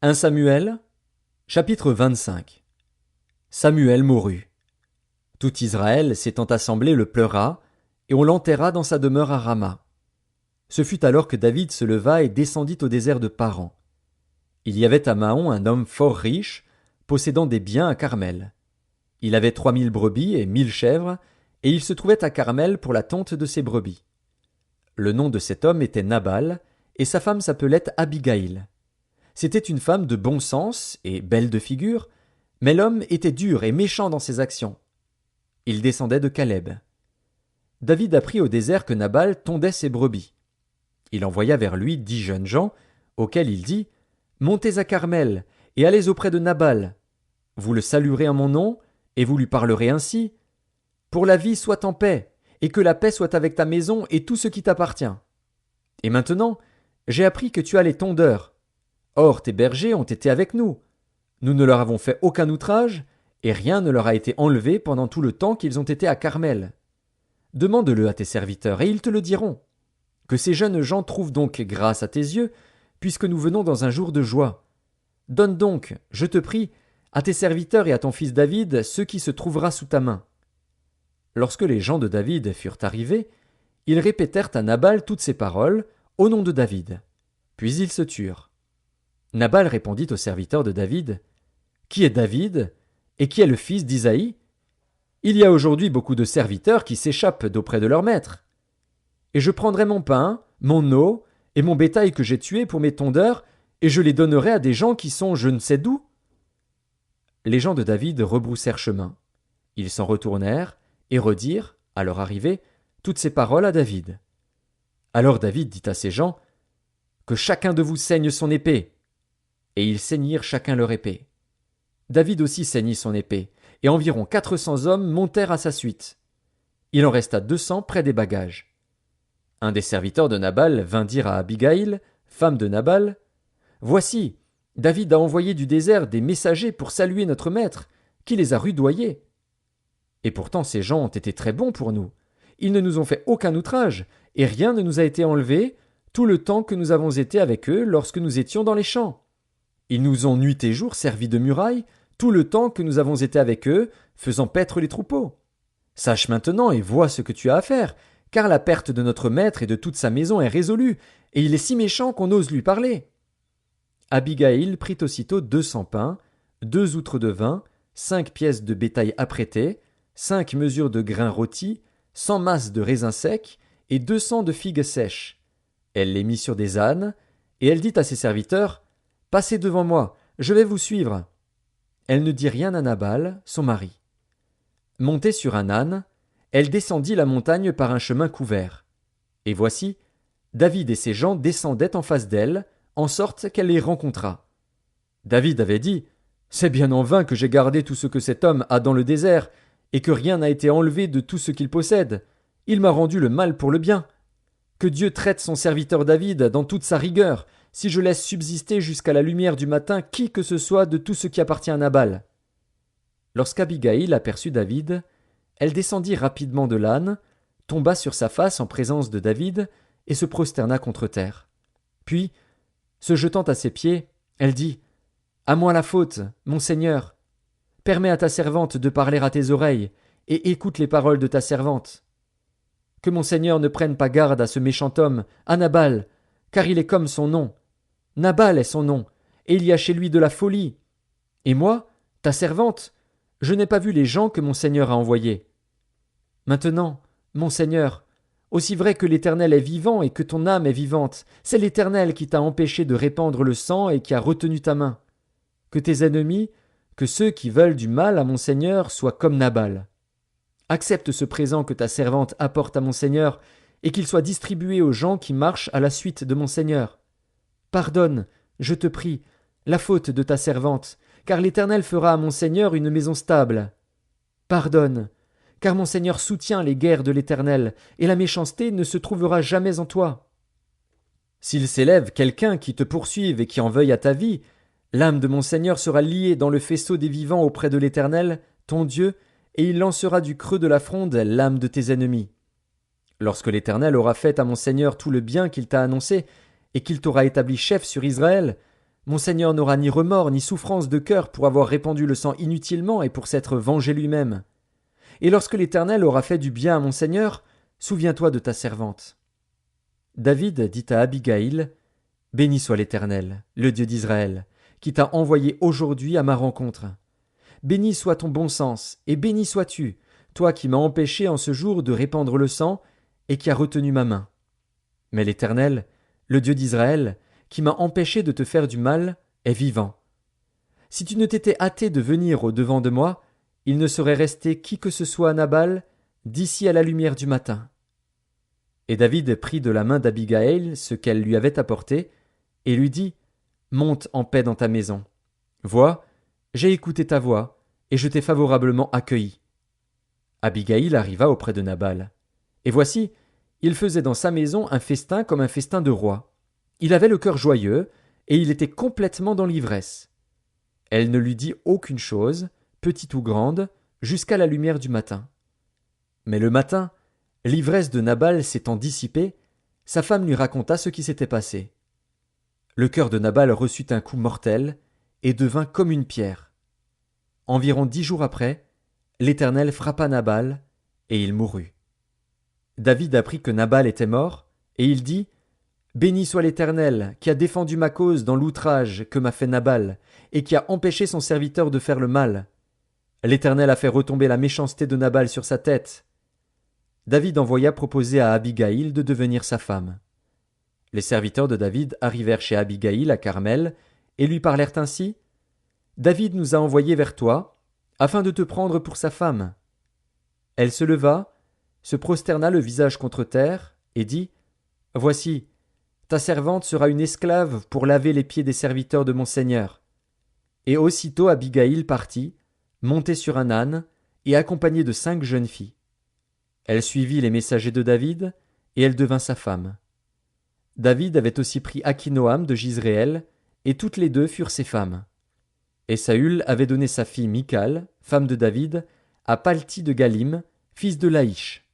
1 Samuel, chapitre 25. Samuel mourut. Tout Israël s'étant assemblé le pleura, et on l'enterra dans sa demeure à Rama. Ce fut alors que David se leva et descendit au désert de Paran. Il y avait à Mahon un homme fort riche, possédant des biens à Carmel. Il avait 3000 brebis et 1000 chèvres, et il se trouvait à Carmel pour la tonte de ses brebis. Le nom de cet homme était Nabal, et sa femme s'appelait Abigaïl. C'était une femme de bon sens et belle de figure, mais l'homme était dur et méchant dans ses actions. Il descendait de Caleb. David apprit au désert que Nabal tondait ses brebis. Il envoya vers lui 10 jeunes gens, auxquels il dit « Montez à Carmel, et allez auprès de Nabal. Vous le saluerez en mon nom, et vous lui parlerez ainsi. Pour la vie sois en paix, et que la paix soit avec ta maison et tout ce qui t'appartient. Et maintenant, j'ai appris que tu as les tondeurs. Or tes bergers ont été avec nous. Nous ne leur avons fait aucun outrage, et rien ne leur a été enlevé pendant tout le temps qu'ils ont été à Carmel. Demande-le à tes serviteurs, et ils te le diront. Que ces jeunes gens trouvent donc grâce à tes yeux, puisque nous venons dans un jour de joie. Donne donc, je te prie, à tes serviteurs et à ton fils David ce qui se trouvera sous ta main. » Lorsque les gens de David furent arrivés, ils répétèrent à Nabal toutes ces paroles, au nom de David. Puis ils se turent. Nabal répondit aux serviteurs de David, « Qui est David, et qui est le fils d'Isaïe ? Il y a aujourd'hui beaucoup de serviteurs qui s'échappent d'auprès de leur maître. Et je prendrai mon pain, mon eau, et mon bétail que j'ai tué pour mes tondeurs, et je les donnerai à des gens qui sont je ne sais d'où. » Les gens de David rebroussèrent chemin. Ils s'en retournèrent, et redirent, à leur arrivée, toutes ces paroles à David. Alors David dit à ses gens, « Que chacun de vous saigne son épée. » Et ils saignirent chacun leur épée. David aussi saignit son épée, et environ 400 hommes montèrent à sa suite. Il en resta 200 près des bagages. Un des serviteurs de Nabal vint dire à Abigaïl, femme de Nabal, « Voici, David a envoyé du désert des messagers pour saluer notre maître, qui les a rudoyés. Et pourtant ces gens ont été très bons pour nous. Ils ne nous ont fait aucun outrage, et rien ne nous a été enlevé, tout le temps que nous avons été avec eux lorsque nous étions dans les champs. Ils nous ont nuit et jour servi de muraille, tout le temps que nous avons été avec eux, faisant paître les troupeaux. Sache maintenant et vois ce que tu as à faire, car la perte de notre maître et de toute sa maison est résolue, et il est si méchant qu'on ose lui parler. » Abigaïl prit aussitôt 200 pains, 2 outres de vin, 5 pièces de bétail apprêtées, 5 mesures de grains rôtis, 100 masses de raisins secs et 200 de figues sèches. Elle les mit sur des ânes, et elle dit à ses serviteurs, « Passez devant moi, je vais vous suivre. » Elle ne dit rien à Nabal, son mari. Montée sur un âne, elle descendit la montagne par un chemin couvert. Et voici, David et ses gens descendaient en face d'elle, en sorte qu'elle les rencontra. David avait dit, « C'est bien en vain que j'ai gardé tout ce que cet homme a dans le désert, et que rien n'a été enlevé de tout ce qu'il possède. Il m'a rendu le mal pour le bien. Que Dieu traite son serviteur David dans toute sa rigueur, si je laisse subsister jusqu'à la lumière du matin qui que ce soit de tout ce qui appartient à Nabal. » Lorsqu'Abigaïl aperçut David, elle descendit rapidement de l'âne, tomba sur sa face en présence de David et se prosterna contre terre. Puis, se jetant à ses pieds, elle dit, « À moi la faute, mon Seigneur. Permets à ta servante de parler à tes oreilles, et écoute les paroles de ta servante. Que mon Seigneur ne prenne pas garde à ce méchant homme, à Nabal, car il est comme son nom. Nabal est son nom, et il y a chez lui de la folie. Et moi, ta servante, je n'ai pas vu les gens que mon Seigneur a envoyés. Maintenant, mon Seigneur, aussi vrai que l'Éternel est vivant et que ton âme est vivante, c'est l'Éternel qui t'a empêché de répandre le sang et qui a retenu ta main. Que tes ennemis, que ceux qui veulent du mal à mon Seigneur soient comme Nabal. Accepte ce présent que ta servante apporte à mon Seigneur, et qu'il soit distribué aux gens qui marchent à la suite de mon Seigneur. Pardonne, je te prie, la faute de ta servante, car l'Éternel fera à mon Seigneur une maison stable. Pardonne, car mon Seigneur soutient les guerres de l'Éternel, et la méchanceté ne se trouvera jamais en toi. S'il s'élève quelqu'un qui te poursuive et qui en veuille à ta vie, l'âme de mon Seigneur sera liée dans le faisceau des vivants auprès de l'Éternel, ton Dieu, et il lancera du creux de la fronde l'âme de tes ennemis. Lorsque l'Éternel aura fait à mon Seigneur tout le bien qu'il t'a annoncé, et qu'il t'aura établi chef sur Israël, Mon Seigneur n'aura ni remords ni souffrance de cœur pour avoir répandu le sang inutilement et pour s'être vengé lui-même. Et lorsque l'Éternel aura fait du bien à mon Seigneur, souviens-toi de ta servante. » David dit à Abigaïl, « Béni soit l'Éternel, le Dieu d'Israël, qui t'a envoyé aujourd'hui à ma rencontre. Béni soit ton bon sens, et béni sois-tu, toi qui m'as empêché en ce jour de répandre le sang, et qui as retenu ma main. Mais l'Éternel, le Dieu d'Israël, qui m'a empêché de te faire du mal, est vivant. Si tu ne t'étais hâté de venir au devant de moi, il ne serait resté qui que ce soit à Nabal, d'ici à la lumière du matin. » Et David prit de la main d'Abigaïl ce qu'elle lui avait apporté, et lui dit, « Monte en paix dans ta maison. Vois, j'ai écouté ta voix, et je t'ai favorablement accueilli. » Abigaïl arriva auprès de Nabal. Et voici, il faisait dans sa maison un festin comme un festin de roi. Il avait le cœur joyeux, et il était complètement dans l'ivresse. Elle ne lui dit aucune chose, petite ou grande, jusqu'à la lumière du matin. Mais le matin, l'ivresse de Nabal s'étant dissipée, sa femme lui raconta ce qui s'était passé. Le cœur de Nabal reçut un coup mortel, et devint comme une pierre. Environ 10 jours après, l'Éternel frappa Nabal, et il mourut. David apprit que Nabal était mort, et il dit, « Béni soit l'Éternel, qui a défendu ma cause dans l'outrage que m'a fait Nabal, et qui a empêché son serviteur de faire le mal. L'Éternel a fait retomber la méchanceté de Nabal sur sa tête. » David envoya proposer à Abigaïl de devenir sa femme. Les serviteurs de David arrivèrent chez Abigaïl à Carmel, et lui parlèrent ainsi, « David nous a envoyés vers toi, afin de te prendre pour sa femme. » Elle se leva, se prosterna le visage contre terre, et dit, « Voici, ta servante sera une esclave pour laver les pieds des serviteurs de mon Seigneur. » Et aussitôt Abigaïl partit, montée sur un âne, et accompagnée de 5 jeunes filles. Elle suivit les messagers de David, et elle devint sa femme. David avait aussi pris Akinoam de Jizréel, et toutes les deux furent ses femmes. Et Saül avait donné sa fille Michal, femme de David, à Palti de Galim, fils de Laïch.